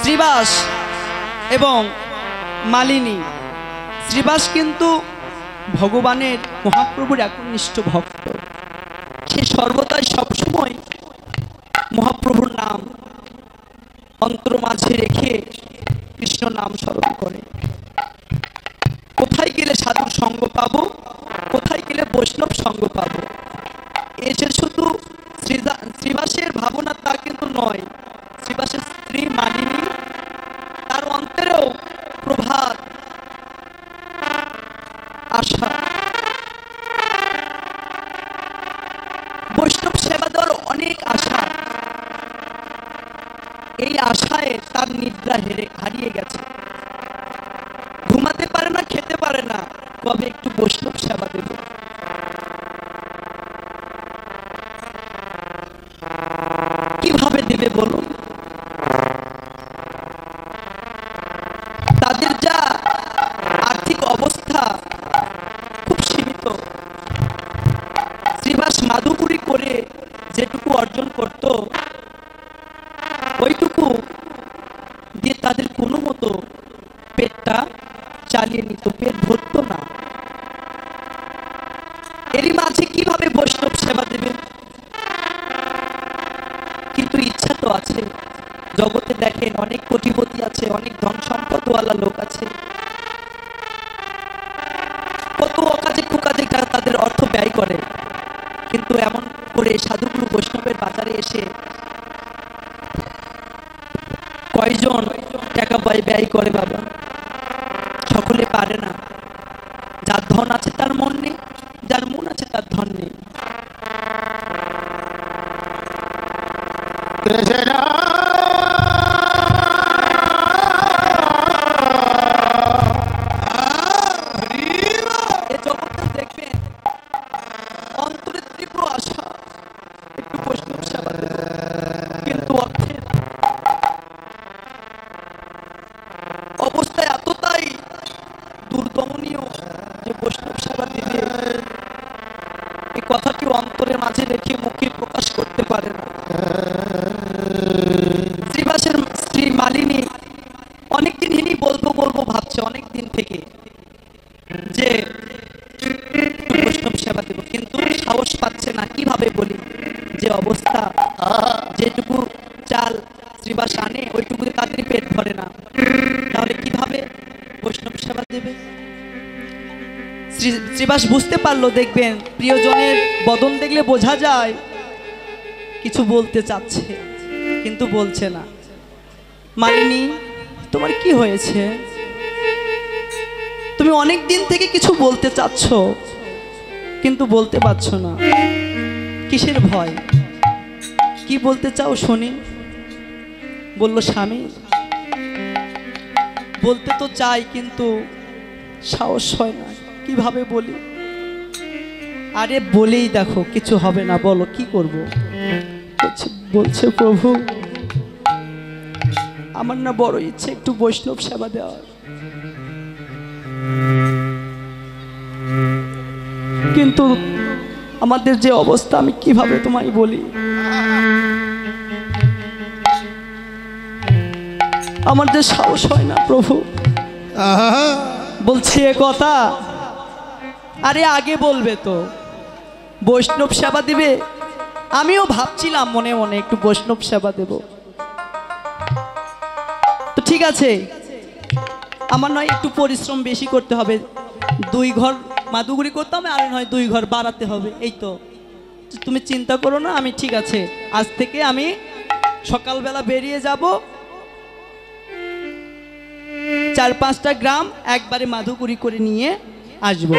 শ্রীবাস এবং মালিনী। শ্রীবাস কিন্তু ভগবানের মহাপ্রভুর একনিষ্ঠ ভক্ত। সে সর্বদাই সবসময় মহাপ্রভুর নাম অন্তর মাঝে রেখে কৃষ্ণ নাম স্মরণ করে। কোথায় গেলে সাধুর সঙ্গ পাবো, কোথায় গেলে বৈষ্ণব সঙ্গ পাবো, এসে শুধু শ্রীবাসের ভাবনা তা কিন্তু নয়। শ্রীবাসের স্ত্রী মালিনী, তার অন্তরেও প্রভাত আশা, বৈষ্ণব সেবা দেওয়ার অনেক আশা। এই আশায় তার নিদ্রা হারিয়ে গেছে, ঘুমাতে পারে না, খেতে পারে না, কবে একটু বৈষ্ণব সেবা দেব। কিভাবে দেবে বলুন? তাদের যা আর্থিক অবস্থা খুব সীমিত। শ্রীবাস মাধুপুরী করে যেটুকু অর্জন করত, ওইটুকু দিয়ে তাদের কোনো মতো পেটটা চালিয়ে নিত, পেট ভরত না। এরই মাঝে কিভাবে বৈষ্ণব সেবা দেবে? কিন্তু ইচ্ছা তো আছে। জগতে দেখেন অনেক কোটিপতি আছে, অনেক ধন সম্পদওয়ালা লোক আছে, কত অকাজে কুকাজে তাদের অর্থ ব্যয় করে। কিন্তু এমন করে সাধুগুরু বৈষ্ণবের বাজারে এসে কয়জন টাকা ব্যয় করে বাবা? সকলে পারে না। যার ধন আছে তার মন নেই, যার মন আছে তার ধন নেই। এ জগৎটা দেখবেন অন্তরের তীব্র আশা একটু বৈষ্ণব সেবা দেব, কিন্তু অর্থের অবস্থা এতটাই দুর্দমনীয় যে বৈষ্ণব সেবা দিবে এই কথাটি অন্তরের মাঝে রেখে মুখে প্রকাশ করতে পারে না। শ্রীবাসের স্ত্রী মালিনী অনেকদিন ইনি বলবো বলবো ভাবছে, অনেকদিন থেকে যে বৈষ্ণব সেবা দেব, কিন্তু সাহস পাচ্ছে না। কিভাবে বলি? যে অবস্থা, যেটুকু চাল শ্রীবাস আনে ওইটুকু তাদের পেট ভরে না, তাহলে কিভাবে বৈষ্ণব সেবা দেবে? শ্রীবাস বুঝতে পারলো। দেখবেন প্রিয়জনের বদন দেখলে বোঝা যায় কিছু বলতে চাচ্ছে কিন্তু বলছে না। মালিনী, তোমার কি হয়েছে? তুমি অনেক দিন থেকে কিছু বলতে চাচ্ছ কিন্তু বলতে পারছো না, কিসের ভয়? কি বলতে চাও শুনি? বলল, স্বামী, বলতে তো চাই কিন্তু সাহস হয় না, কিভাবে বলি? আরে বলেই দেখো, কিছু হবে না, বলো কি করব? বলছে, প্রভু, আমার না বড় ইচ্ছে একটু বৈষ্ণব সেবা দেওয়ার, কিন্তু আমাদের যে অবস্থা আমি কিভাবে তোমায় বলি? আমার যে সাহস হয় না প্রভু। বলছি এ কথা, আরে আগে বলবে তো, বৈষ্ণব সেবা দিবে। আমিও ভাবছিলাম মনে মনে একটু বৈষ্ণব সেবা দেব, তো ঠিক আছে, আমার নয় একটু পরিশ্রম বেশি করতে হবে, 2 ঘর মাদুগুরি করতে হবে, আর নয় 2 ঘর বাড়াতে হবে, এই তো। তুমি চিন্তা করো না, আমি ঠিক আছে, আজ থেকে আমি সকালবেলা বেরিয়ে যাব, 4-5টা গ্রাম একবারে মাদুগুরি করে নিয়ে আসব।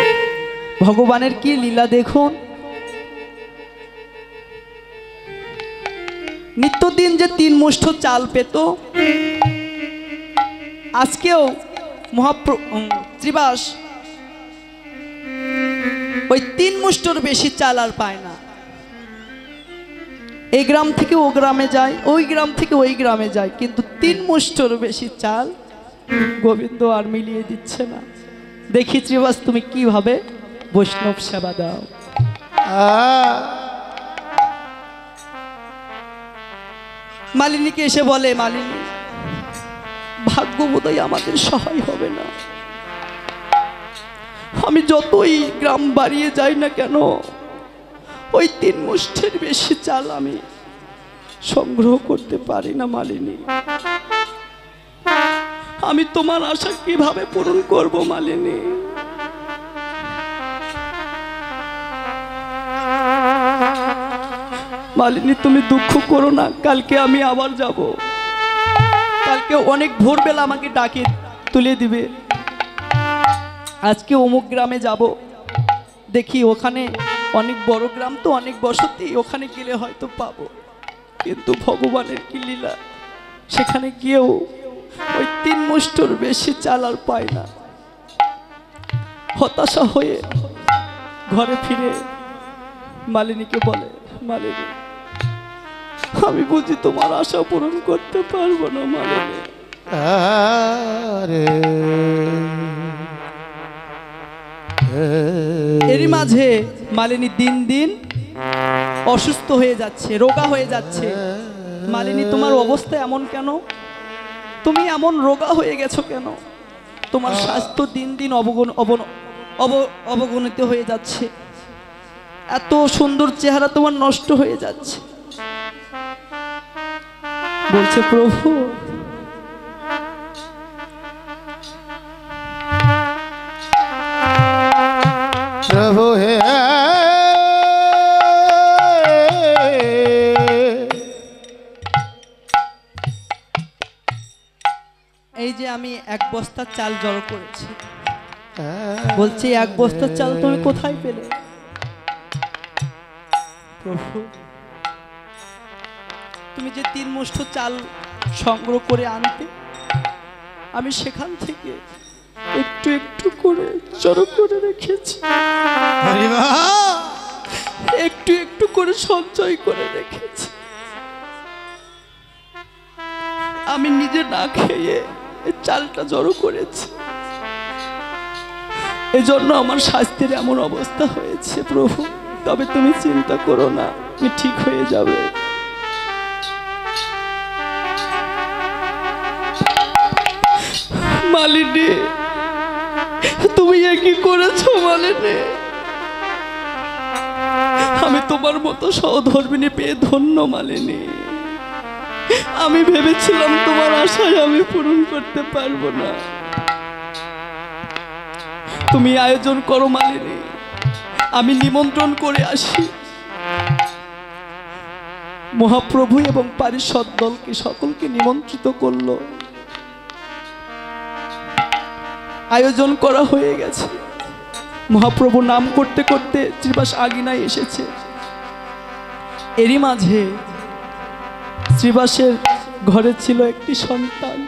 ভগবানের কি লীলা দেখুন। নিত্যদিন যে 3 মুষ্ঠ চাল পেত, আজকেও শ্রীবাস ওই 3 মুষ্ঠর বেশি চাল আর পায় না। এই গ্রাম থেকে ও গ্রামে যায়, ওই গ্রাম থেকে ওই গ্রামে যায়, কিন্তু 3 মুষ্ঠর বেশি চাল গোবিন্দ আর মিলিয়ে দিচ্ছে না। দেখি শ্রীবাস তুমি কিভাবে বৈষ্ণব সেবা দাও। মালিনীকে এসে বলে, মালিনী ভাগ্য বোধহয় আমাদের সহায় হবে না। আমি যতই গ্রাম বাড়িয়ে যাই না কেন, ওই 3 মুষ্টির বেশি চাল আমি সংগ্রহ করতে পারি না মালিনী। আমি তোমার আশা কিভাবে পূরণ করব মালিনী? মালিনী তুমি দুঃখ করো না, কালকে আমি আবার যাব। কালকে অনেক ভোরবেলা আমাকে ডাকে তুলে দিবে। আজকে অমুক গ্রামে যাব, দেখি ওখানে অনেক বড় গ্রাম তো, অনেক বসতি, ওখানে গেলে হয়তো পাবো। কিন্তু ভগবানের কি লীলা, সেখানে গিয়েও ওই 3 মুষ্টির বেশি চাল আর পাই না। হতাশা হয়ে ঘরে ফিরে মালিনীকে বলে, মালিনী আমি বুঝি তোমার আশা পূরণ করতে পারবো না মালিনী। এরই মাঝে মালিনী দিন দিন অসুস্থ হয়ে যাচ্ছে, রোগা হয়ে যাচ্ছে। মালিনী তোমার অবস্থা এমন কেন? তুমি এমন রোগা হয়ে গেছো কেন? তোমার স্বাস্থ্য দিন দিন অবগণিত হয়ে যাচ্ছে। এত সুন্দর চেহারা তোমার নষ্ট হয়ে যাচ্ছে। বলছে প্রভু প্রভু হে, এই যে আমি 1 বস্তা চাল জড়ো করেছি, বলছি 1 বস্তা চাল তুমি কোথায় পেলে? প্রভু তুমি যে 3 মুষ্ঠ চাল সংগ্রহ করে আনতে, আমি সেখান থেকে একটু একটু করে জড়ো করে রেখেছি, একটু একটু করে সঞ্চয় করে রেখেছি। আমি নিজে না খেয়ে এই চালটা জড়ো করেছি, এজন্য আমার স্বাস্থ্যের এমন অবস্থা হয়েছে প্রভু। তবে তুমি চিন্তা করো না, তুমি ঠিক হয়ে যাবে। মালিনী তুমি এ কি করেছো মালিনী? আমি তোমার মতো সহধর্মিনী পেয়ে ধন্য মালিনী। আমি ভেবেছিলাম তোমার আশায় আমি পূরণ করতে পারবো না। তুমি আয়োজন করো মালিনী, আমি নিমন্ত্রণ করে আসি। মহাপ্রভু এবং পারিষদ দলকে সকলকে নিমন্ত্রিত করলো, আয়োজন করা হয়ে গেছে। মহাপ্রভু নাম করতে করতে শ্রীবাস আগিনায় এসেছে। এরই মাঝে শ্রীবাসের ঘরে ছিল একটি সন্তান।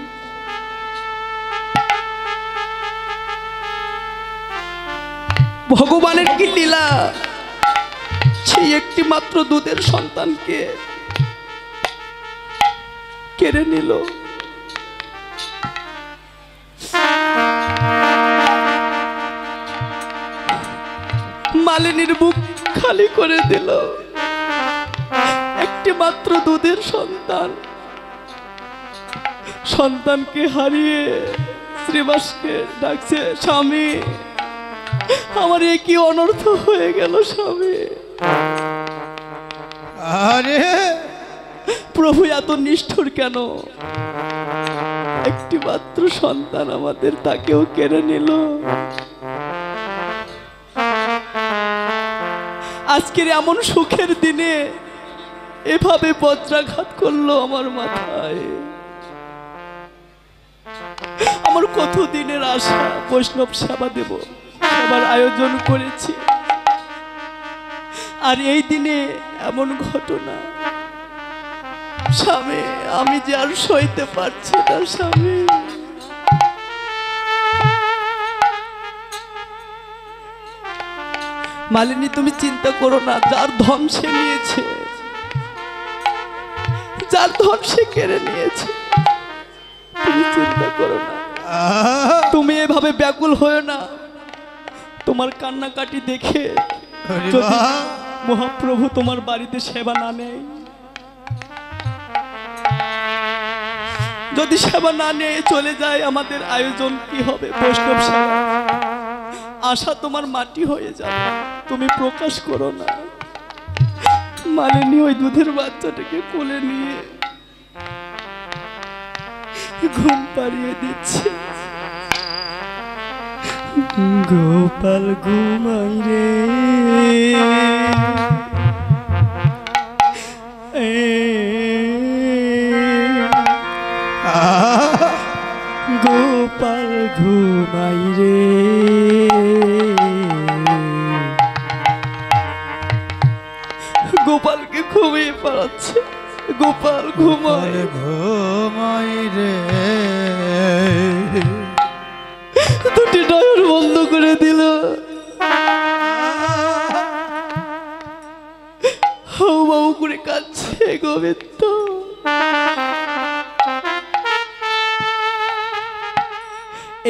ভগবানের কি লীলা, সেই একটি মাত্র দুধের সন্তানকে কেড়ে নিল। মালিনীর বুক খালি করে দিল। একটি মাত্র দুধের সন্তান, সন্তানকে হারিয়ে শ্রীবাসকে ডাকছে, স্বামী আমার এ কি অনর্থ হয়ে গেল স্বামী। আরে প্রভু এত নিষ্ঠুর কেন? একটি মাত্র সন্তান আমাদের, তাকেও কেড়ে নিল। আজকের এমন সুখের দিনে এভাবে বজ্রাঘাত করলো আমার মাথায়। আমার কত দিনের আশা, বৈষ্ণব সেবা দেব, সেবার আয়োজন করেছি, আর এই দিনে এমন ঘটনা। স্বামী আমি যে আর সইতে পারছি না স্বামী। মালিনী তুমি চিন্তা করো না, যার ধন সে নিয়েছে, যার ধন সে কেড়ে নিয়েছে, তুমি চিন্তা করো না। তুমি এভাবে ব্যাকুল হয়েও না। তোমার কান্নাকাটি দেখে যদি মহাপ্রভু তোমার বাড়িতে সেবা না নেয়, যদি সেবা না নিয়ে চলে যায় আমাদের আয়োজন কি হবে? বৈষ্ণব সেবা আশা তোমার মাটি হয়ে যাবে। তুমি প্রকাশ করো না। মালিনী ওই দুধের বাচ্চাটাকে কোলে নিয়ে ঘুম পাড়িয়ে দিচ্ছে। গোপাল ঘুমাই রে, গোপাল ঘুমাই রে, গোপালকে ঘুমিয়ে পাড়াচ্ছে। গোপাল ঘুমায়, ঘুমাই রে। দুটি নয়ন বন্ধ করে দিল। হাউ মাউ করে কাঁদছে গোবিন্দ।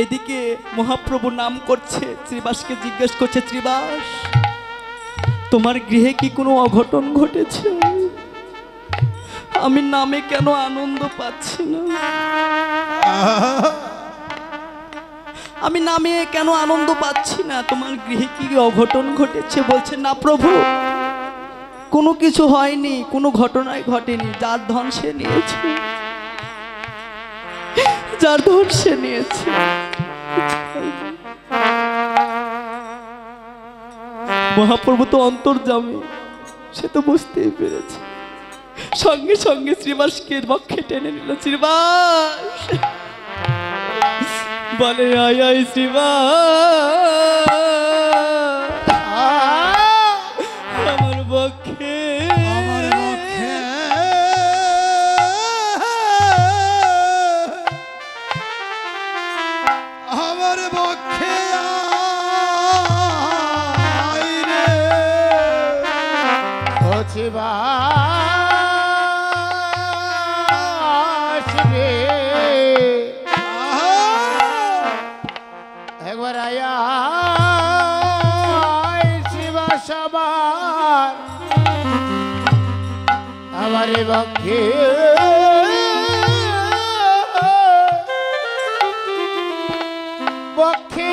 এদিকে মহাপ্রভু নাম করছে, শ্রীবাসকে জিজ্ঞেস করছে, শ্রীবাস তোমার গৃহে কি কোনো অঘটন ঘটেছে? আমি নামে কেন আনন্দ পাচ্ছি না? আমি নামে কেন আনন্দ পাচ্ছি না? তোমার গৃহে কি অঘটন ঘটেছে? বলছে না প্রভু, কোনো কিছু হয়নি, কোনো ঘটনাই ঘটেনি। যার ধন সে নিয়েছে, যার ধন সে নিয়েছে। মহাপ্রভু তো অন্তর্যামী, সে তো বুঝতেই পেরেছে। সঙ্গে সঙ্গে শ্রীবাসকে বক্ষে টেনে নিল। শ্রীবাস বলে আয় আয় শ্রীবাস আমার বক্ষে, আমার বক্ষে রে, একবার আয়া শিবাস আমার বক্ষে, বক্ষে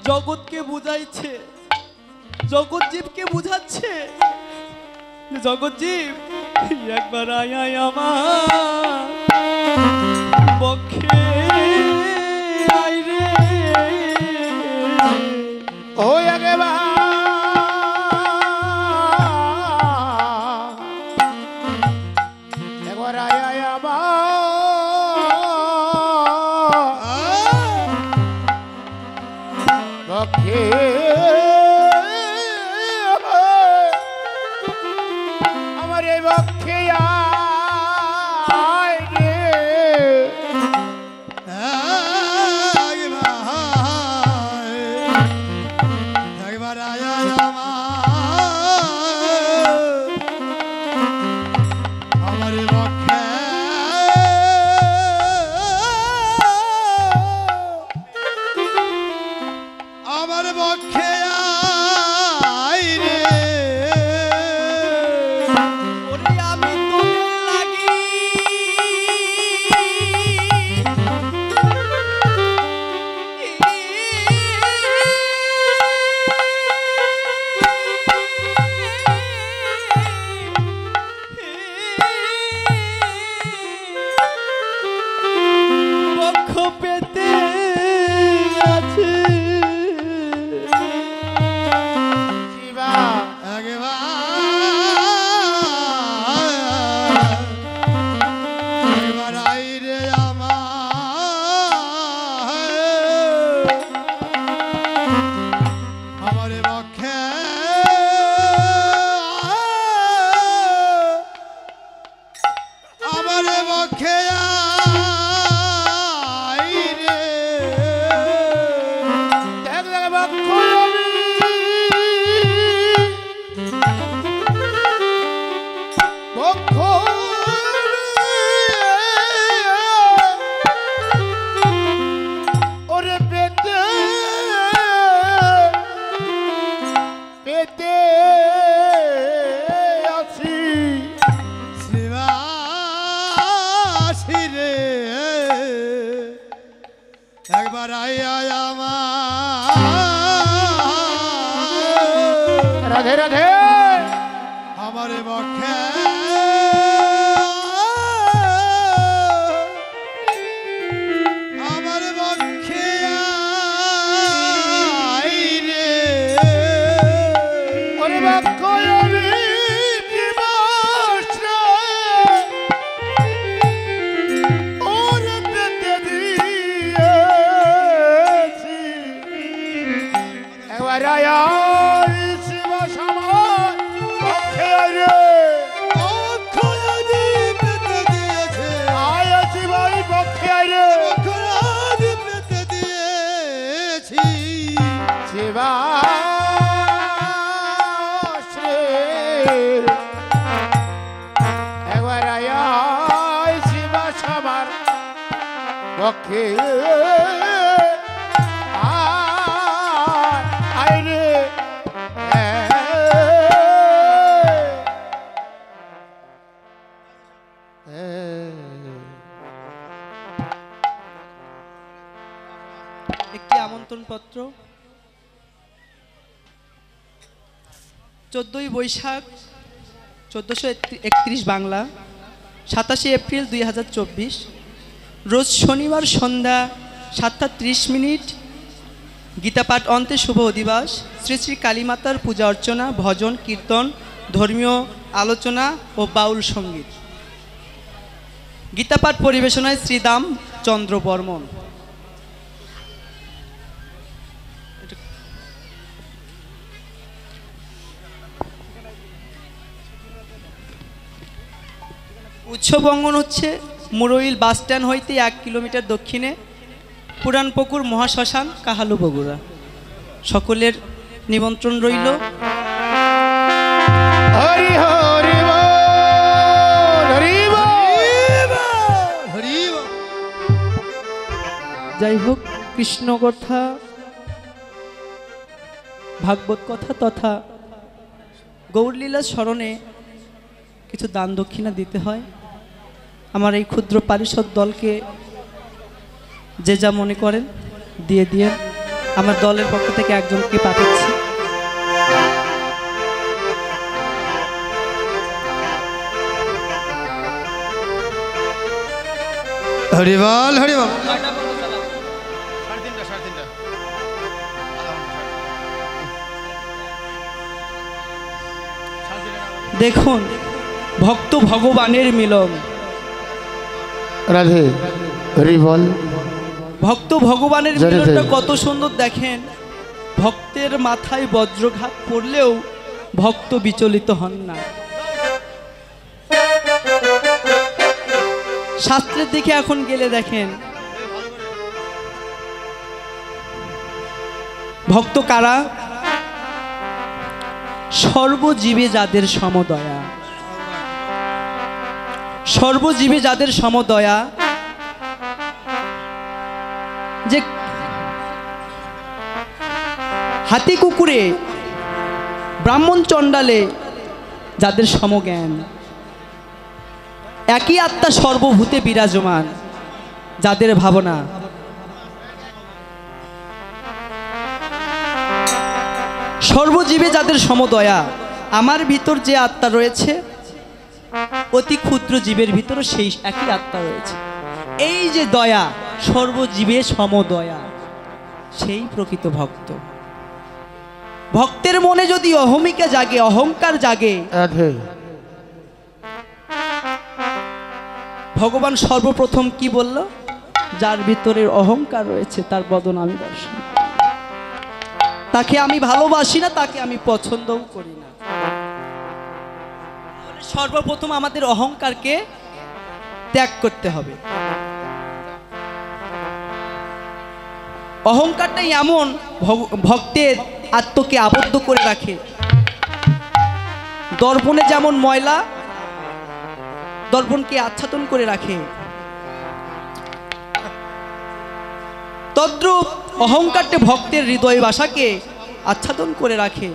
জগৎকে বুঝাইছে, জগৎ জীবকে বুঝাচ্ছে। জগৎ জীব একবার আয় আয় আমার বক্ষে আয় রে, ও একবার একবার আয় আয় আমার বক্ষে, আমার এই বক্ষে আয় রে, একবার আইয়া আমার রাধে রাধে আমার বক্ষে আমার বক্ষে আই রে ওরে বক্ষয়ারি জীবাশ্রে ওরে পেতে দিয়েছি একবার আয়া শিব সমাজ বক্ষয়ারি বক্ষয়াদি পেতে দিয়েছে আয়া শিবাই বক্ষয়ারি বক্ষয়াদি পেতে দিয়েছি শিবাশ্রে একবার আয়া শিব সবার পক্ষে আয় রে একটি আমন্ত্রণ পত্র 14ই বৈশাখ 1431 বাংলা 27 এপ্রিল 2024 রোজ শনিবার সন্ধ্যা 7:30 গীতাপাঠ অন্তে শুভ অধিবাস শ্রী শ্রী কালীমাতার পূজা অর্চনা ভজন কীর্তন ধর্মীয় আলোচনা ও বাউল সঙ্গীত গীতাপাঠ পরিবেশনায় শ্রীদাম চন্দ্র বর্মন। উৎসব অঙ্গন হচ্ছে মুরইল বাস স্ট্যান্ড হইতে 1 কিলোমিটার দক্ষিণে পুরানপুকুর মহাশ্মশান কাহালু বগুড়া। সকলের নিমন্ত্রণ রইল। হরি হরি বল হরি বল হরি বল। যাই হোক কৃষ্ণ কথা ভাগবত কথা তথা গৌরলীলা স্মরণে কিছু দান দক্ষিণা দিতে হয়। আমার এই ক্ষুদ্র পারিষদ দলকে যে যা মনে করেন দিয়ে দিয়ে আমার দলের পক্ষ থেকে একজনকে পাঠাচ্ছি। হরি বল হরি বল। দেখুন ভক্ত ভগবানের মিলন। রাধে হরি বল ভক্ত ভগবানের জয় জয়। মিলনটা কত সুন্দর দেখেন। ভক্তের মাথায় বজ্রঘাত পড়লেও ভক্ত বিচলিত হন না। শাস্ত্রের দিকে এখন গেলে দেখেন ভক্ত কারা? সর্বজীবে যাদের সমদয়া, সর্বজীবে যাদের সমদয়া, যে হাতি কুকুরে ব্রাহ্মণ চণ্ডালে যাদের সমজ্ঞান, একই আত্মা সর্বভূতে বিরাজমান যাদের ভাবনা, সর্বজীবে যাদের সমদয়া। আমার ভিতর যে আত্মা রয়েছে অতি ক্ষুদ্র জীবের ভিতরও সেই একই আত্মা রয়েছে। এই যে দয়া, সর্বজীবে সমদয়া, সেই প্রকৃত ভক্ত। ভক্তের মনে যদি অহমিকা জাগে, অহংকার জাগে, রাধে ভগবান সর্বপ্রথম কি বলল? যার ভিতরে অহংকার রয়েছে তার বদন আমি দর্শন, তাকে আমি ভালোবাসি না, তাকে আমি পছন্দও করি না। সর্বপ্রথম আমাদের অহংকারকে ত্যাগ করতে হবে। অহংকারটাই এমন ভক্তের আত্মকে আবদ্ধ করে রাখে। দর্পণে যেমন ময়লা দর্পণকে আচ্ছাদন করে রাখে, তদ্রূপ অহংকারটি ভক্তের হৃদয় বাসাকে আচ্ছাদন করে রাখে।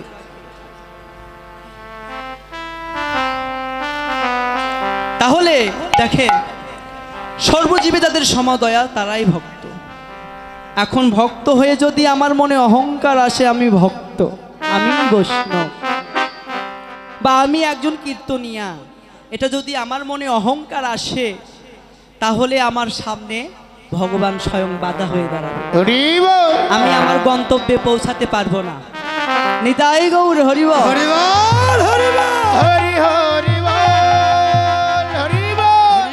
তাহলে দেখেন সর্বজীবে যাদের সমদয়া তারাই ভক্ত। এখন ভক্ত হয়ে যদি আমার মনে অহংকার আসে আমি ভক্ত, আমি বৈষ্ণব, বা আমি একজন কীর্তনিয়া, এটা যদি আমার মনে অহংকার আসে তাহলে আমার সামনে ভগবান স্বয়ং বাধা হয়ে দাঁড়াবে। হরি বল আমি আমার গন্তব্যে পৌঁছাতে পারবো না। নিতাই গৌর হরি বল। হরি বল হরি বল হরি হরি বল হরি বল।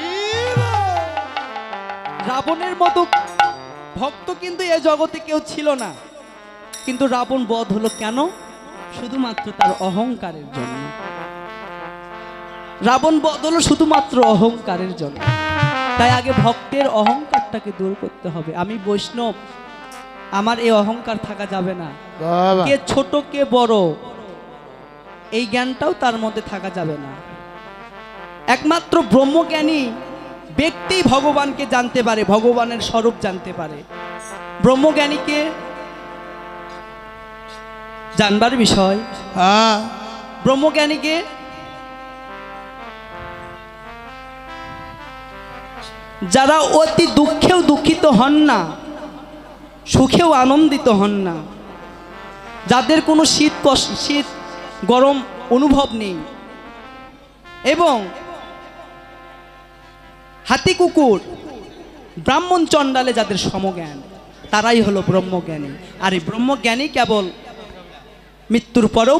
রাবণের মতো ভক্ত কিন্তু এ জগতে কেউ ছিল না, কিন্তু রাবণ বধ হলো কেন? শুধুমাত্র তার অহংকারের জন্য। রাবণ বধ হলো শুধুমাত্র অহংকারের জন্য। তাই আগে ভক্তের অহংকারটাকে দূর করতে হবে। আমি বৈষ্ণব, আমার এই অহংকার থাকা যাবে না। বাবা কে ছোট কে বড় এই জ্ঞানটাও তার মধ্যে থাকা যাবে না। একমাত্র ব্রহ্মজ্ঞানী ব্যক্তি ভগবানকে জানতে পারে, ভগবানের স্বরূপ জানতে পারে। ব্রহ্মজ্ঞানীকে জানবার বিষয়, হ্যাঁ ব্রহ্মজ্ঞানীকে যারা অতি দুঃখেও দুঃখিত হন না, সুখেও আনন্দিত হন না, যাদের কোনো শীত গরম অনুভব নেই, এবং হাতি কুকুর ব্রাহ্মণ চণ্ডালে যাদের সমজ্ঞান, তারাই হলো ব্রহ্মজ্ঞানী। আর এই ব্রহ্মজ্ঞানী কেবল মৃত্যুর পরেও